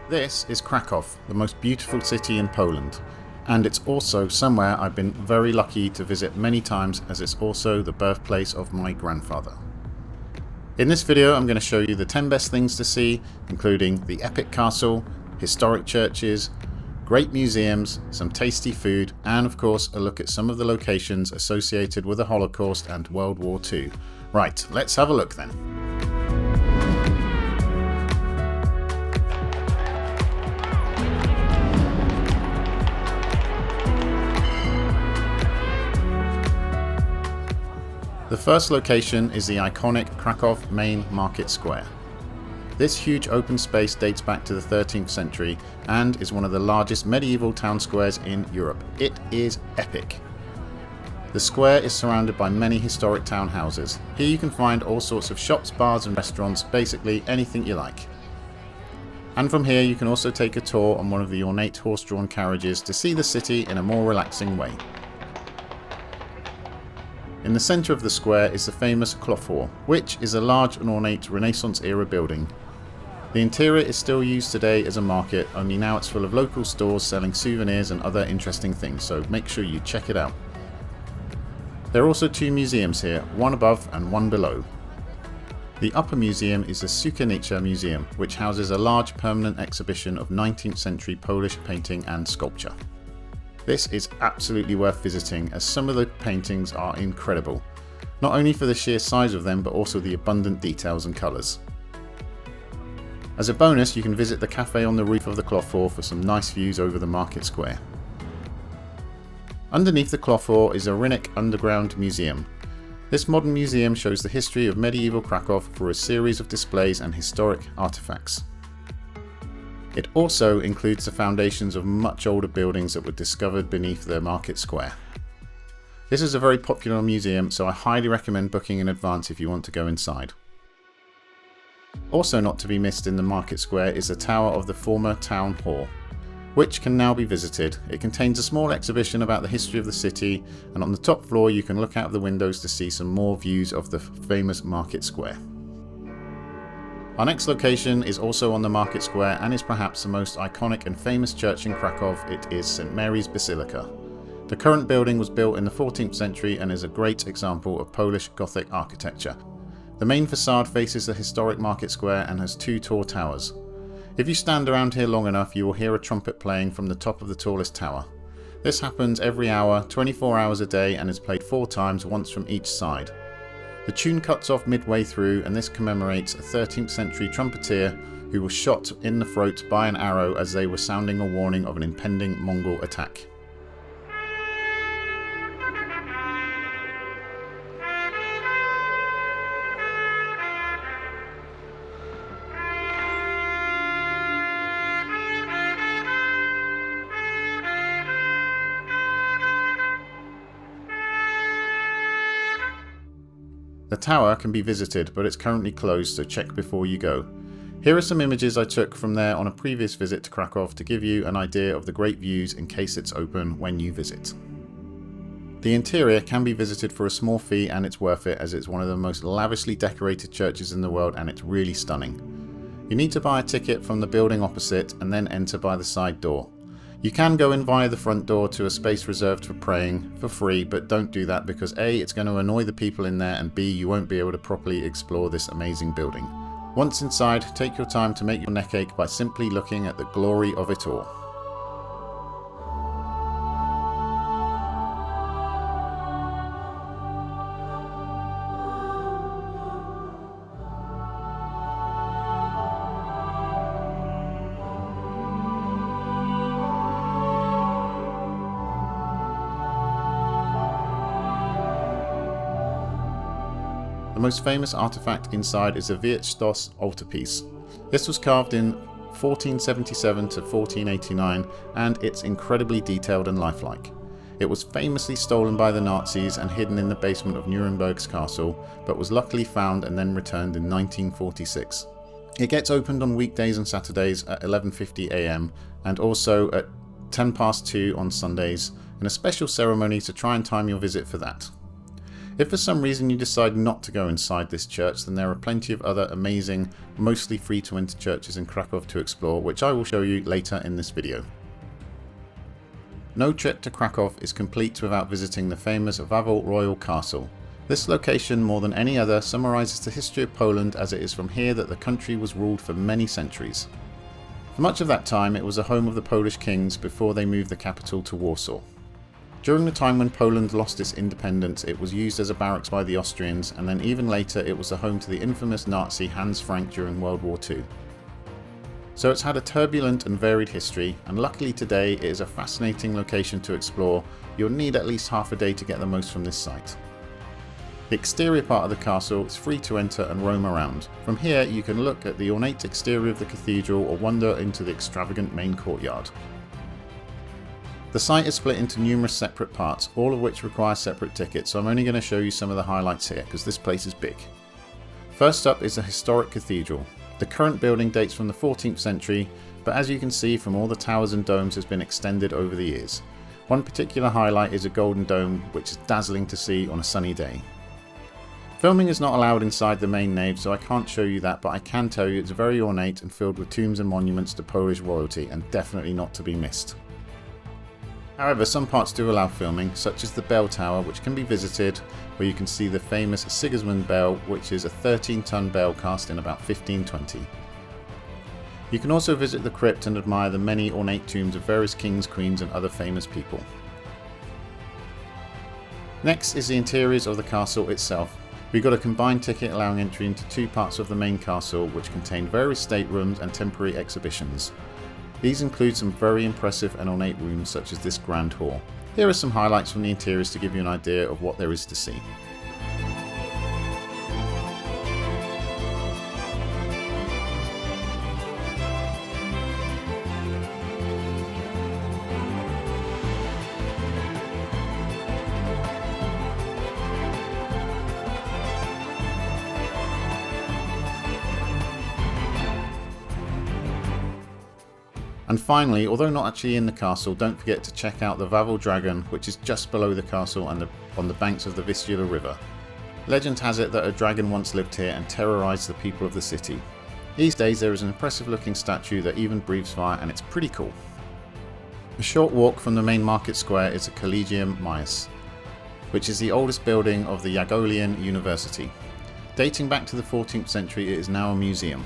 This is Krakow, the most beautiful city in Poland, and it's also somewhere I've been very lucky to visit many times, as it's also the birthplace of my grandfather. In this video I'm going to show you the 10 best things to see, including the epic castle, historic churches, great museums, some tasty food, and of course a look at some of the locations associated with the Holocaust and World War II. Right, let's have a look then. The first location is the iconic Krakow main market square. This huge open space dates back to the 13th century and is one of the largest medieval town squares in Europe. It is epic. The square is surrounded by many historic townhouses. Here you can find all sorts of shops, bars and restaurants, basically anything you like. And from here you can also take a tour on one of the ornate horse-drawn carriages to see the city in a more relaxing way. In the centre of the square is the famous Cloth, which is a large and ornate Renaissance-era building. The interior is still used today as a market, only now it's full of local stores selling souvenirs and other interesting things, so make sure you check it out. There are also two museums here, one above and one below. The upper museum is the Sukiennice Museum, which houses a large permanent exhibition of 19th century Polish painting and sculpture. This is absolutely worth visiting, as some of the paintings are incredible, not only for the sheer size of them but also the abundant details and colours. As a bonus, you can visit the cafe on the roof of the Cloth for some nice views over the market square. Underneath the Cloth is a Rynek underground museum. This modern museum shows the history of medieval Krakow through a series of displays and historic artefacts. It also includes the foundations of much older buildings that were discovered beneath the market square. This is a very popular museum, so I highly recommend booking in advance if you want to go inside. Also not to be missed in the market square is the tower of the former town hall, which can now be visited. It contains a small exhibition about the history of the city, and on the top floor you can look out of the windows to see some more views of the famous market square. Our next location is also on the market square and is perhaps the most iconic and famous church in Krakow. It is St. Mary's Basilica. The current building was built in the 14th century and is a great example of Polish Gothic architecture. The main facade faces the historic market square and has two tall towers. If you stand around here long enough, you will hear a trumpet playing from the top of the tallest tower. This happens every hour, 24 hours a day, and is played 4 times, once from each side. The tune cuts off midway through, and this commemorates a 13th century trumpeter who was shot in the throat by an arrow as they were sounding a warning of an impending Mongol attack. The tower can be visited, but it's currently closed, so check before you go. Here are some images I took from there on a previous visit to Krakow to give you an idea of the great views in case it's open when you visit. The interior can be visited for a small fee, and it's worth it as it's one of the most lavishly decorated churches in the world and it's really stunning. You need to buy a ticket from the building opposite and then enter by the side door. You can go in via the front door to a space reserved for praying for free, but don't do that because A, it's going to annoy the people in there, and B, you won't be able to properly explore this amazing building. Once inside, take your time to make your neck ache by simply looking at the glory of it all. The most famous artifact inside is the Wieża altarpiece. This was carved in 1477 to 1489 and it's incredibly detailed and lifelike. It was famously stolen by the Nazis and hidden in the basement of Nuremberg's castle, but was luckily found and then returned in 1946. It gets opened on weekdays and Saturdays at 11:50 AM and also at 2:10 on Sundays, in a special ceremony to try and time your visit for that. If for some reason you decide not to go inside this church, then there are plenty of other amazing, mostly free to enter churches in Krakow to explore, which I will show you later in this video. No trip to Krakow is complete without visiting the famous Wawel Castle. This location, more than any other, summarises the history of Poland, as it is from here that the country was ruled for many centuries. For much of that time it was the home of the Polish kings before they moved the capital to Warsaw. During the time when Poland lost its independence, it was used as a barracks by the Austrians, and then even later it was the home to the infamous Nazi Hans Frank during World War II. So it's had a turbulent and varied history, and luckily today it is a fascinating location to explore. You'll need at least half a day to get the most from this site. The exterior part of the castle is free to enter and roam around. From here you can look at the ornate exterior of the cathedral or wander into the extravagant main courtyard. The site is split into numerous separate parts, all of which require separate tickets, so I'm only going to show you some of the highlights here because this place is big. First up is the historic cathedral. The current building dates from the 14th century, but as you can see from all the towers and domes has been extended over the years. One particular highlight is a golden dome, which is dazzling to see on a sunny day. Filming is not allowed inside the main nave, so I can't show you that, but I can tell you it's very ornate and filled with tombs and monuments to Polish royalty, and definitely not to be missed. However, some parts do allow filming, such as the bell tower, which can be visited, where you can see the famous Sigismund bell, which is a 13-ton bell cast in about 1520. You can also visit the crypt and admire the many ornate tombs of various kings, queens and other famous people. Next is the interiors of the castle itself. We got a combined ticket allowing entry into two parts of the main castle, which contain various staterooms and temporary exhibitions. These include some very impressive and ornate rooms such as this grand hall. Here are some highlights from the interiors to give you an idea of what there is to see. And finally, although not actually in the castle, don't forget to check out the Wawel Dragon, which is just below the castle and on the banks of the Vistula River. Legend has it that a dragon once lived here and terrorised the people of the city. These days there is an impressive looking statue that even breathes fire, and it's pretty cool. A short walk from the main market square is the Collegium Maius, which is the oldest building of the Jagiellonian University. Dating back to the 14th century, it is now a museum.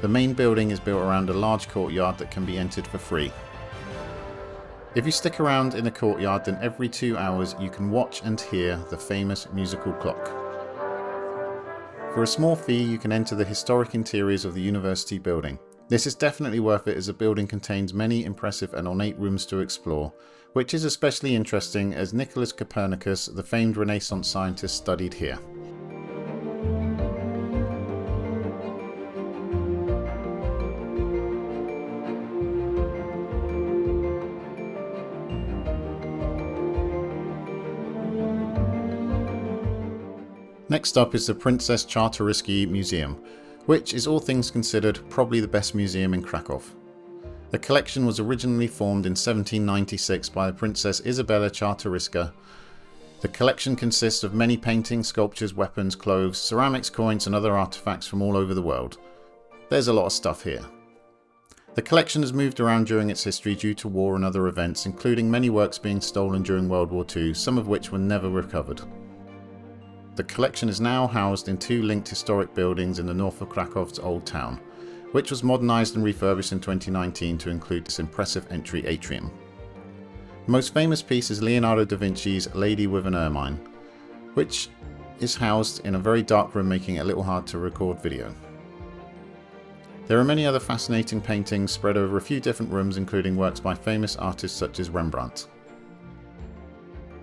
The main building is built around a large courtyard that can be entered for free. If you stick around in the courtyard, then every 2 hours you can watch and hear the famous musical clock. For a small fee you can enter the historic interiors of the university building. This is definitely worth it, as the building contains many impressive and ornate rooms to explore, which is especially interesting as Nicholas Copernicus, the famed Renaissance scientist, studied here. Next up is the Princess Czartoryski Museum, which is all things considered probably the best museum in Krakow. The collection was originally formed in 1796 by Princess Izabela Czartoryska. The collection consists of many paintings, sculptures, weapons, clothes, ceramics, coins and other artifacts from all over the world. There's a lot of stuff here. The collection has moved around during its history due to war and other events, including many works being stolen during World War II, some of which were never recovered. The collection is now housed in two linked historic buildings in the north of Krakow's Old Town, which was modernised and refurbished in 2019 to include this impressive entry atrium. The most famous piece is Leonardo da Vinci's Lady with an Ermine, which is housed in a very dark room, making it a little hard to record video. There are many other fascinating paintings spread over a few different rooms, including works by famous artists such as Rembrandt.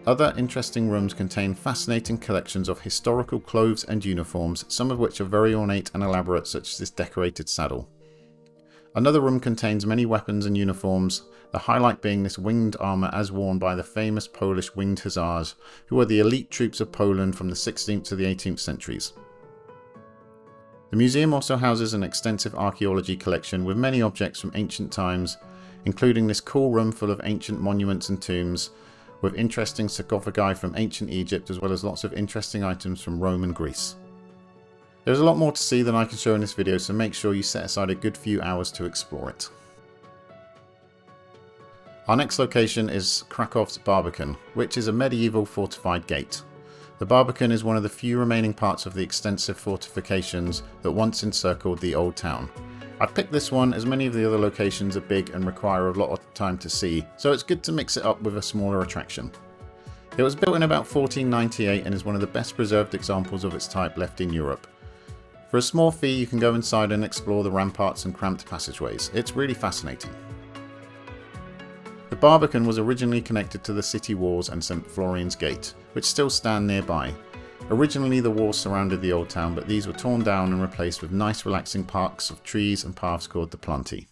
Other interesting rooms contain fascinating collections of historical clothes and uniforms, some of which are very ornate and elaborate, such as this decorated saddle. Another room contains many weapons and uniforms, the highlight being this winged armour as worn by the famous Polish winged hussars, who were the elite troops of Poland from the 16th to the 18th centuries. The museum also houses an extensive archaeology collection with many objects from ancient times, including this cool room full of ancient monuments and tombs, with interesting sarcophagi from ancient Egypt as well as lots of interesting items from Rome and Greece. There's a lot more to see than I can show in this video, so make sure you set aside a good few hours to explore it. Our next location is Krakow's Barbican, which is a medieval fortified gate. The Barbican is one of the few remaining parts of the extensive fortifications that once encircled the old town. I picked this one as many of the other locations are big and require a lot of time to see, so it's good to mix it up with a smaller attraction. It was built in about 1498 and is one of the best preserved examples of its type left in Europe. For a small fee you can go inside and explore the ramparts and cramped passageways. It's really fascinating. The Barbican was originally connected to the city walls and St. Florian's Gate, which still stand nearby. Originally the walls surrounded the old town, but these were torn down and replaced with nice relaxing parks of trees and paths called the Planti.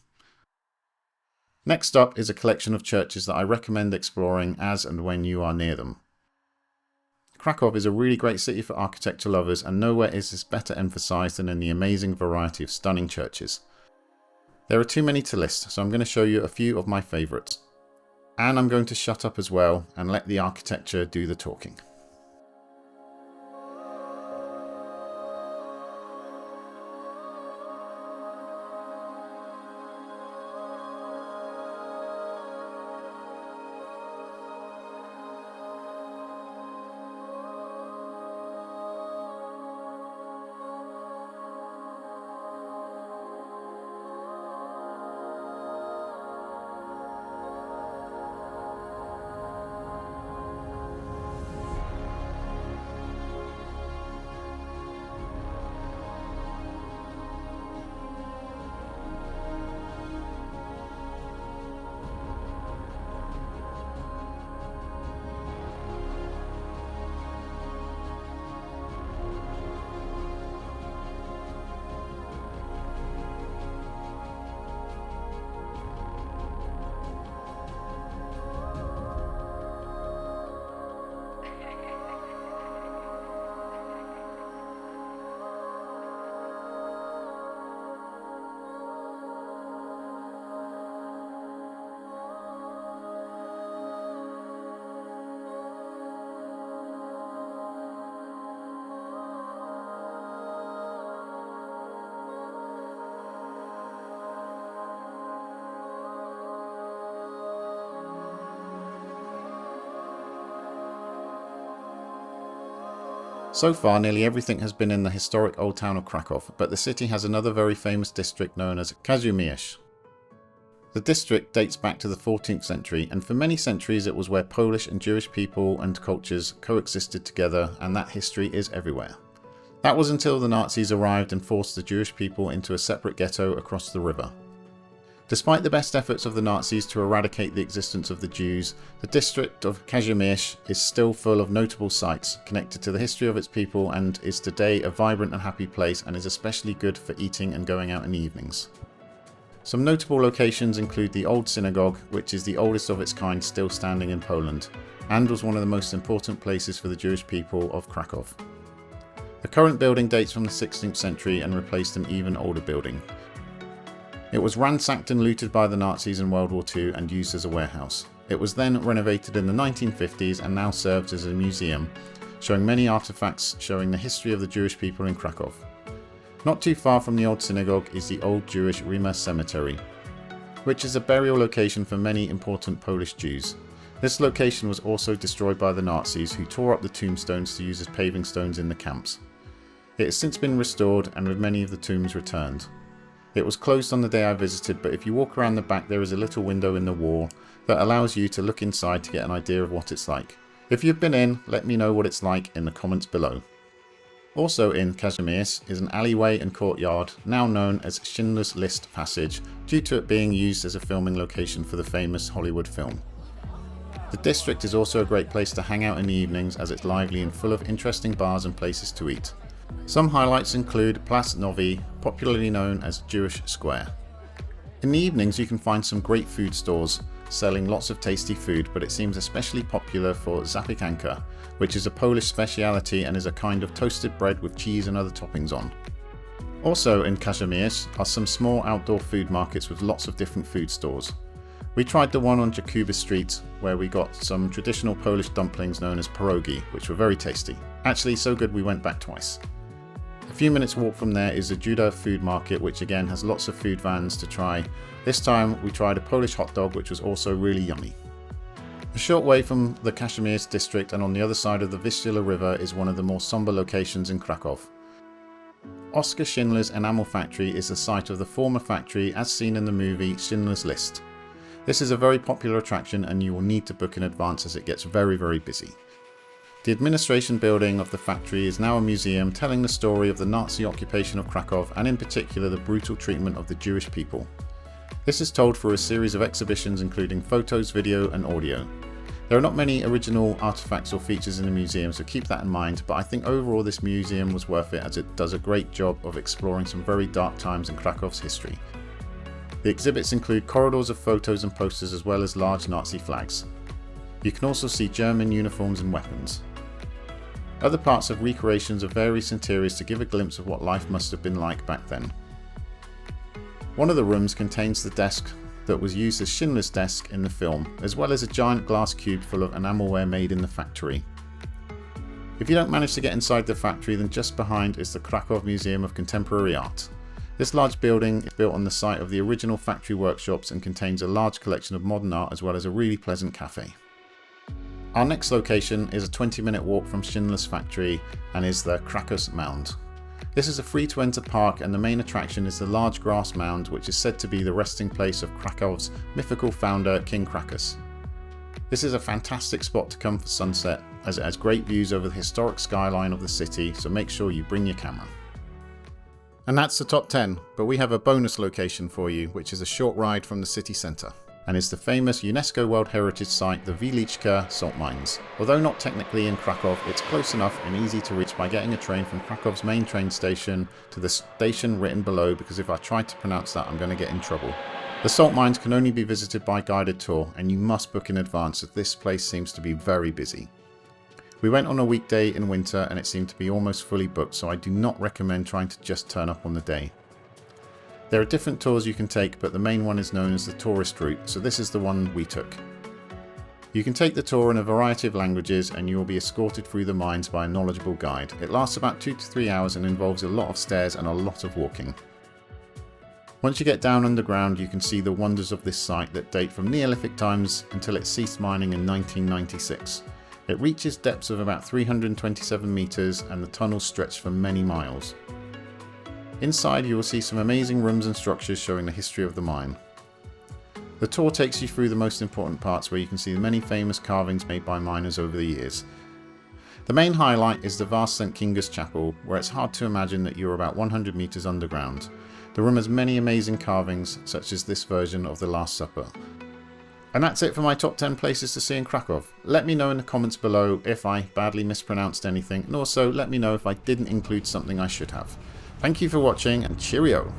Next up is a collection of churches that I recommend exploring as and when you are near them. Krakow is a really great city for architecture lovers, and nowhere is this better emphasised than in the amazing variety of stunning churches. There are too many to list, so I'm going to show you a few of my favourites. And I'm going to shut up as well and let the architecture do the talking. So far, nearly everything has been in the historic old town of Krakow, but the city has another very famous district known as Kazimierz. The district dates back to the 14th century, and for many centuries it was where Polish and Jewish people and cultures coexisted together, and that history is everywhere. That was until the Nazis arrived and forced the Jewish people into a separate ghetto across the river. Despite the best efforts of the Nazis to eradicate the existence of the Jews, the district of Kazimierz is still full of notable sites connected to the history of its people and is today a vibrant and happy place, and is especially good for eating and going out in the evenings. Some notable locations include the Old Synagogue, which is the oldest of its kind still standing in Poland, and was one of the most important places for the Jewish people of Krakow. The current building dates from the 16th century and replaced an even older building. It was ransacked and looted by the Nazis in World War II and used as a warehouse. It was then renovated in the 1950s and now serves as a museum, showing many artifacts showing the history of the Jewish people in Krakow. Not too far from the old synagogue is the old Jewish Rima Cemetery, which is a burial location for many important Polish Jews. This location was also destroyed by the Nazis, who tore up the tombstones to use as paving stones in the camps. It has since been restored, and with many of the tombs returned. It was closed on the day I visited, but if you walk around the back there is a little window in the wall that allows you to look inside to get an idea of what it's like. If you've been in, let me know what it's like in the comments below. Also in Kazimierz is an alleyway and courtyard now known as Schindler's List Passage, due to it being used as a filming location for the famous Hollywood film. The district is also a great place to hang out in the evenings, as it's lively and full of interesting bars and places to eat. Some highlights include Plac Nowy, popularly known as Jewish Square. In the evenings you can find some great food stores selling lots of tasty food, but it seems especially popular for zapiekanka, which is a Polish speciality and is a kind of toasted bread with cheese and other toppings on. Also in Kazimierz are some small outdoor food markets with lots of different food stores. We tried the one on Jakuba Street, where we got some traditional Polish dumplings known as pierogi, which were very tasty. Actually, so good we went back twice. A few minutes walk from there is the Judah food market, which again has lots of food vans to try. This time we tried a Polish hot dog, which was also really yummy. A short way from the Kazimierz district and on the other side of the Vistula River is one of the more sombre locations in Krakow. Oskar Schindler's enamel factory is the site of the former factory as seen in the movie Schindler's List. This is a very popular attraction and you will need to book in advance as it gets very busy. The administration building of the factory is now a museum telling the story of the Nazi occupation of Krakow and in particular the brutal treatment of the Jewish people. This is told through a series of exhibitions including photos, video and audio. There are not many original artifacts or features in the museum, so keep that in mind, but I think overall this museum was worth it as it does a great job of exploring some very dark times in Krakow's history. The exhibits include corridors of photos and posters as well as large Nazi flags. You can also see German uniforms and weapons. Other parts have recreations of various interiors to give a glimpse of what life must have been like back then. One of the rooms contains the desk that was used as Schindler's desk in the film, as well as a giant glass cube full of enamelware made in the factory. If you don't manage to get inside the factory, then just behind is the Krakow Museum of Contemporary Art. This large building is built on the site of the original factory workshops and contains a large collection of modern art as well as a really pleasant cafe. Our next location is a 20-minute walk from Schindler's factory and is the Krakus Mound. This is a free-to-enter park and the main attraction is the large grass mound which is said to be the resting place of Krakow's mythical founder King Krakus. This is a fantastic spot to come for sunset as it has great views over the historic skyline of the city, so make sure you bring your camera. And that's the top 10, but we have a bonus location for you, which is a short ride from the city centre, and is the famous UNESCO World Heritage Site, the Wieliczka salt mines. Although not technically in Krakow, it's close enough and easy to reach by getting a train from Krakow's main train station to the station written below, because if I try to pronounce that I'm going to get in trouble. The salt mines can only be visited by guided tour, and you must book in advance as this place seems to be very busy. We went on a weekday in winter and it seemed to be almost fully booked, so I do not recommend trying to just turn up on the day. There are different tours you can take, but the main one is known as the tourist route, so this is the one we took. You can take the tour in a variety of languages and you will be escorted through the mines by a knowledgeable guide. It lasts about 2 to 3 hours and involves a lot of stairs and a lot of walking. Once you get down underground, you can see the wonders of this site that date from Neolithic times until it ceased mining in 1996. It reaches depths of about 327 metres and the tunnels stretch for many miles. Inside you will see some amazing rooms and structures showing the history of the mine. The tour takes you through the most important parts where you can see the many famous carvings made by miners over the years. The main highlight is the vast St. Kinga's Chapel, where it's hard to imagine that you're about 100 metres underground. The room has many amazing carvings, such as this version of the Last Supper. And that's it for my top 10 places to see in Krakow. Let me know in the comments below if I badly mispronounced anything, and also let me know if I didn't include something I should have. Thank you for watching and cheerio!